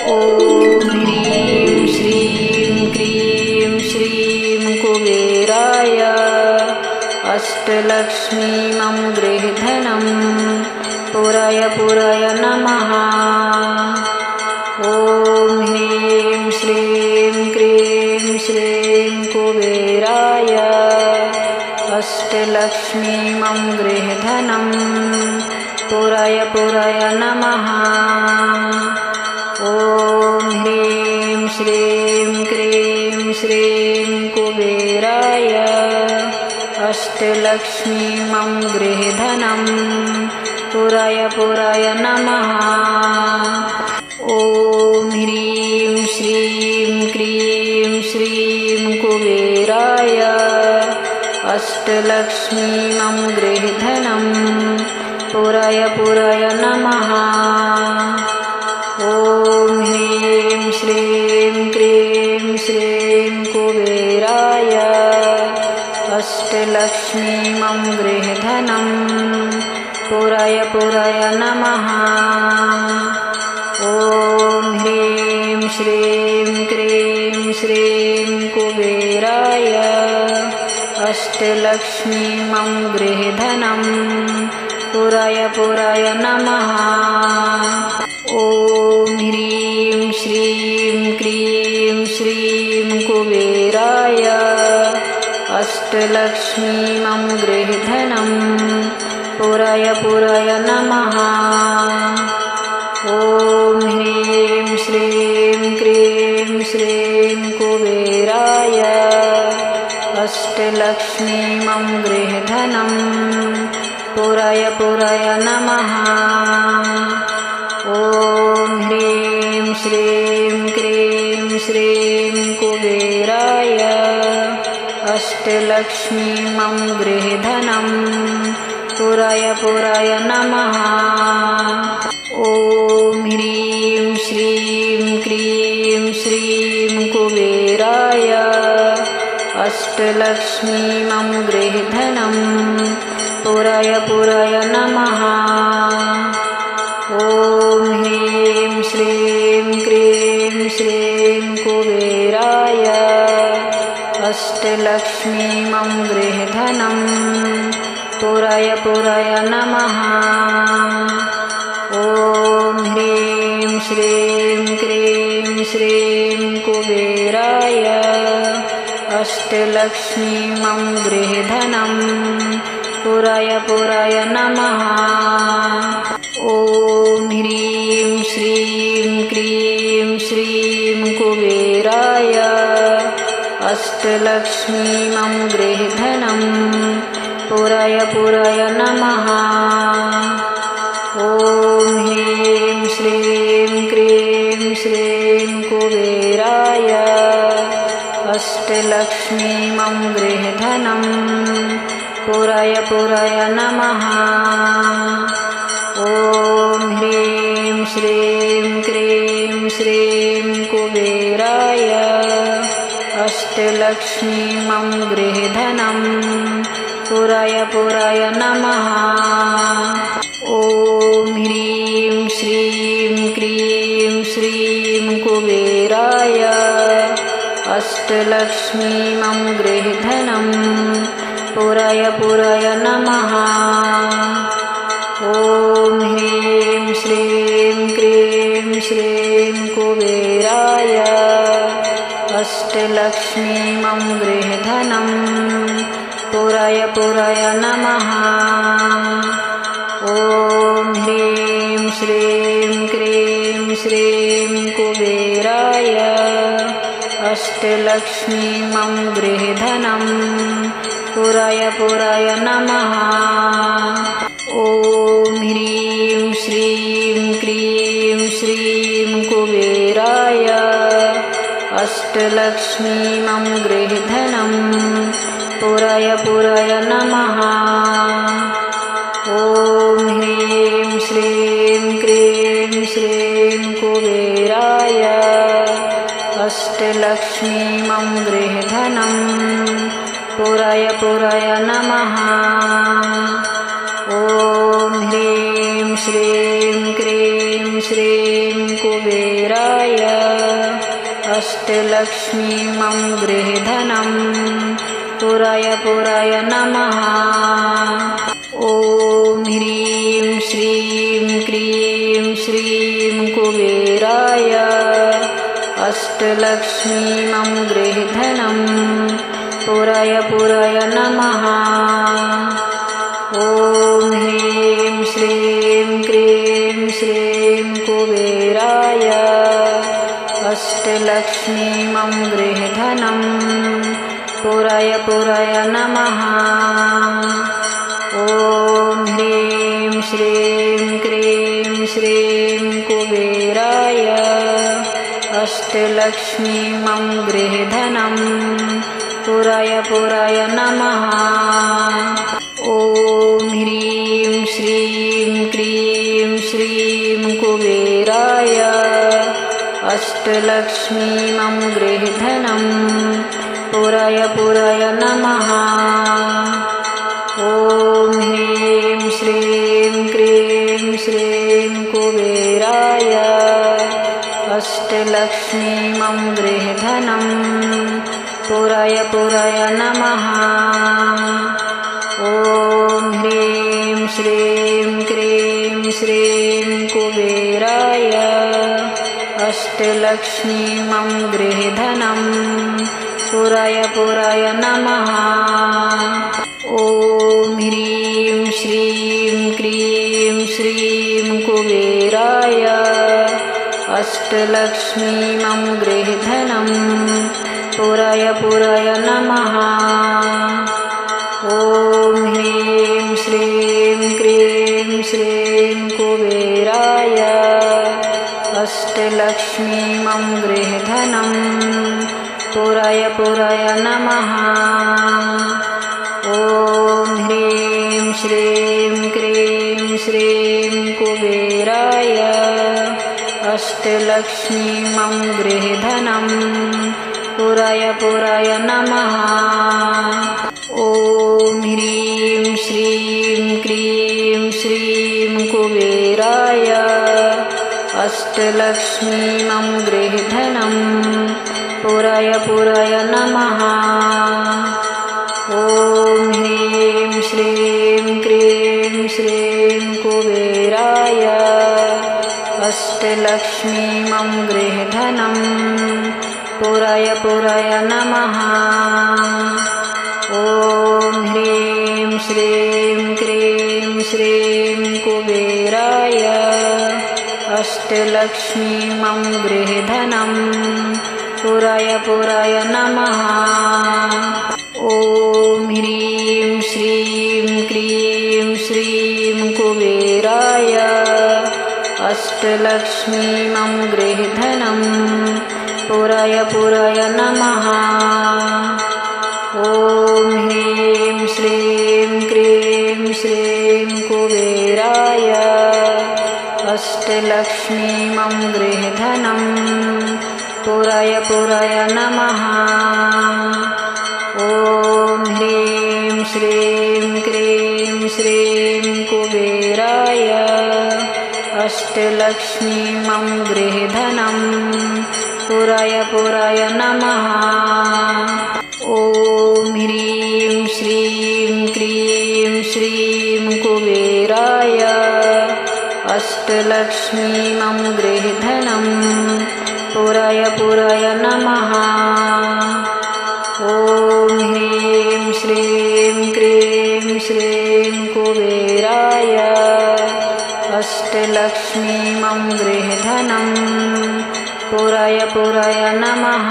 ॐ ह्रीं श्रीं क्रीं श्रीं कुबेराय अष्टलक्ष्मीमं गृहधनं पुराय नमः। ॐ ह्रीं श्रीं क्रीं श्रीं कुबेराय अष्टलक्ष्मीमं गृहधनं पुराय नमः। ॐ ह्रीं श्रीं क्रीं श्रीं कुबेराय अष्टलक्ष्मीमं गृहधनं पुराय नमः। ॐ ह्रीं श्रीं क्रीं श्रीं कुबेराय अष्टलक्ष्मीमं गृहधनं पुराय नमः। ॐ ह्रीं श्रीं क्रीं श्रीं कुबेराय अष्टलक्ष्मीमं गृहधनं पुराय नमः। ॐ ह्रीं श्रीं क्रीं श्रीं कुबेराय अष्टलक्ष्मीमं गृहधनं पुराय नमः। ॐ ह्रीं श्रीं क्रीं श्रीं कुबेराय अष्टलक्ष्मीमं गृहधनं पुराय नमः। ॐ ह्रीं श्रीं क्रीं श्रीं कुबेराय अष्टलक्ष्मीमं गृहधनं पुराय नमः। ॐ ह्रीं श्रीं क्रीं श्रीं कुबेराय अष्टलक्ष्मीमं गृहधनं पुराय नमः। ॐ ह्रीं श्रीं क्रीं श्रीं कुबेराय अष्टलक्ष्मीमं गृहधनं पुराय नमः। ॐ ह्रीं श्रीं क्रीं श्रीं कुबेराय अष्टलक्ष्मीमं गृहधनं पुराय नमः। ॐ ह्रीं श्रीं क्रीं श्रीं कुबेराय अष्टलक्ष्मीमं गृहधनं पुराय नमः। ॐ ह्रीं श्रीं क्रीं श्रीं कुबेराय अष्टलक्ष्मीमं गृहधनं पुराय नमः। ॐ ह्रीं श्रीं क्रीं श्रीं कुबेराय अष्टलक्ष्मीमं गृहधनं पुराय नमः। ॐ ह्रीं श्रीं क्रीं श्रीं कुबेराय अष्टलक्ष्मीमं गृहधनं पुराय नमः। ॐ ह्रीं श्रीं क्रीं श्रीं कुबेराय अष्टलक्ष्मीमं गृहधनं पुराय नमः। ॐ ह्रीं श्रीं क्रीं श्रीं कुबेराय अष्टलक्ष्मीमं गृहधनं पुराय नमः। ॐ ह्रीं श्रीं क्रीं श्रीं कुबेराय अष्टलक्ष्मीमं गृहधनं पुराय नमः। ॐ ह्रीं श्रीं क्रीं श्रीं कुबेराय अष्टलक्ष्मीमं गृहधनं पुराय नमः। ॐ ह्रीं श्रीं क्रीं श्रीं कुबेराय अष्टलक्ष्मीमं गृहधनं पुराय नमः। ॐ ह्रीं श्रीं क्रीं श्रीं कुबेराय अष्टलक्ष्मी मम गृहधनं पुराय पुराय नमः। ॐ ह्रीं श्रीं क्रीं श्रीं कुबेराय अष्टलक्ष्मी मम गृहधनं पुराय पुराय नमः। ॐ ह्रीं श्रीं क्रीं श्रीं कुबेराय अष्टलक्ष्मी मम गृहधनं पुराय पुराय नमः। ॐ ह्रीं श्रीं क्रीं श्रीं कुबेराय अष्टलक्ष्मी मम गृहधनं पुराय पुराय नमः। ॐ ह्रीं श्रीं क्रीं श्रीं कुबेराय अष्टलक्ष्मी मम गृहधनं पुराय पुराय नमः। ॐ ह्रीं श्रीं क्रीं श्रीं कुबेराय अष्टलक्ष्मी मम गृहधनं पुराय पुराय नमः। ॐ ह्रीं श्रीं क्रीं श्रीं कुबेराय अष्टलक्ष्मी मम गृहधनं पुराय पुराय नमः। ॐ ह्रीं श्रीं क्रीं श्रीं कुबेराय अष्टलक्ष्मी मम गृहधनं पुराय पुराय नमः। ॐ ह्रीं श्रीं क्रीं श्रीं कुबेराय अष्टलक्ष्मी मम गृहधनं पुराय पुराय नमः। ॐ ह्रीं श्रीं क्रीं श्रीं कुबेराय अष्टलक्ष्मी मम गृहधनं पुराय पुराय नमः। ॐ ह्रीं श्रीं क्रीं श्रीं कुबेराय अष्टलक्ष्मी मम गृहधनं पुराय पुराय नमः। ॐ ह्रीं श्रीं क्रीं श्रीं कुबेराय अष्टलक्ष्मी मम गृहधनं पुराय पुराय नमः। ॐ ह्रीं श्रीं क्रीं श्रीं कुबेराय अष्टलक्ष्मी मम गृहधनं पुराय पुराय नमः। ॐ ह्रीं श्रीं क्रीं श्रीं कुबेराय अष्टलक्ष्मी मम गृहधनं पुराय पुराय नमः। ॐ ह्रीं श्रीं क्रीं श्रीं कुबेराय अष्टलक्ष्मी मम गृहधनं पुराय पुराय नमः। ॐ ह्रीं श्रीं क्रीं श्रीं कुबेराय अष्टलक्ष्मी मम गृहधनं पुराय पुराय नमः। ॐ ह्रीं श्रीं क्रीं श्रीं कुबेराय अष्टलक्ष्मी मम गृहधनं पुराय पुराय नमः। ॐ ह्रीं श्रीं क्रीं श्रीं कुबेराय अष्टलक्ष्मी मम गृहधनं पुराय पुराय नमः।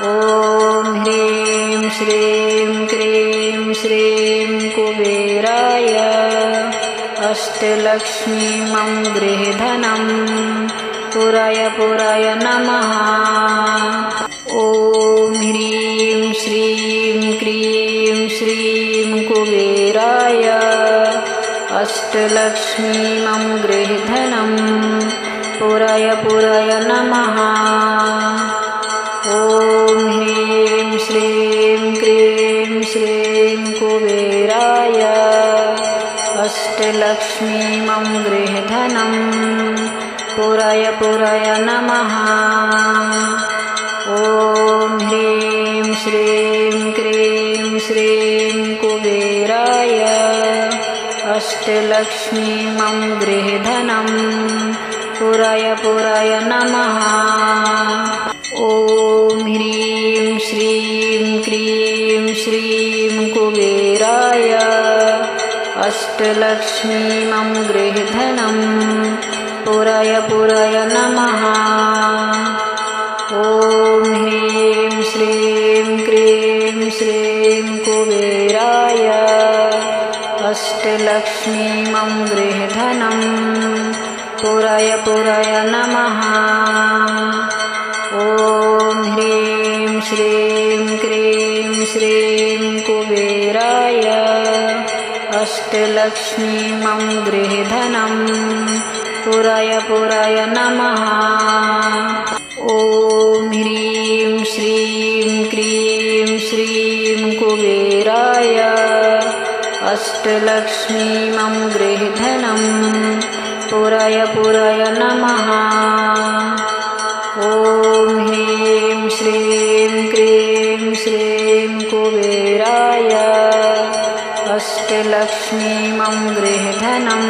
ॐ ह्रीं श्रीं क्रीं श्रीं कुबेराय अष्टलक्ष्मी मम गृहधनं पुराय पुराय नमः। ॐ ह्रीं श्रीं क्रीं श्रीं कुबेराय अष्टलक्ष्मी मम गृहधनं पुराय पुराय नमः। ॐ ह्रीं श्रीं क्रीं श्रीं कुबेराय अष्टलक्ष्मी मम गृहधनं पुरय पुरय नमः। ॐ ह्रीं श्रीं क्रीं श्रीं कुबेराय अष्टलक्ष्मीमं गृहधनं पुरय पुरय नमः। ॐ ह्रीं श्रीं क्रीं श्रीं कुबेराय अष्टलक्ष्मीमं गृहधनं पुरय पुरय नमः। ॐ ह्रीं श्रीं क्रीं श्रीं कुबेराय अष्टलक्ष्मीमं गृहधनं पुरय पुरय नमः। ॐ ह्रीं श्रीं क्रीं श्रीं कुबेराय अष्टलक्ष्मीमं गृहधनं पुरय पुरय नमः। ॐ ह्रीं श्रीं क्रीं श्रीं कुबेराय अष्टलक्ष्मीमं गृहधनं पुरय पुरय नमः। ॐ ह्रीं श्रीं क्रीं श्रीं कुबेराय अष्टलक्ष्मीमं गृहधनं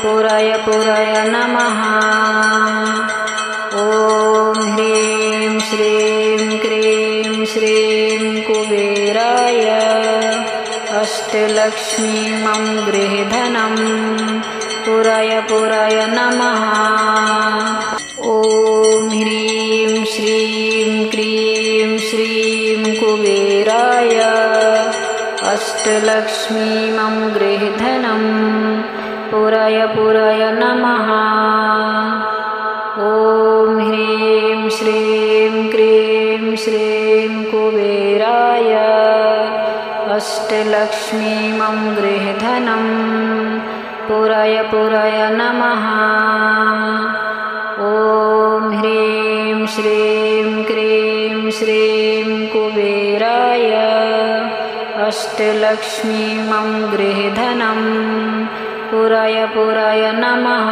पुरय पुरय नमः। ॐ ह्रीं श्रीं क्रीं श्रीं कुबेराय अष्टलक्ष्मीमं गृहधनं पुरय पुरय नमः। ॐ ह्रीं श्रीं क्रीं श्रीं कुबेराय अष्टलक्ष्मीमं गृहधनं पुरय पुरय नमः। ॐ ह्रीं श्रीं क्रीं श्रीं कुबेराय अष्टलक्ष्मीमं गृहधनं पुरय पुरय नमः। ॐ ह्रीं श्रीं क्रीं श्रीं कुबेराय अष्टलक्ष्मीमं गृहधनं पुरय पुरय नमः।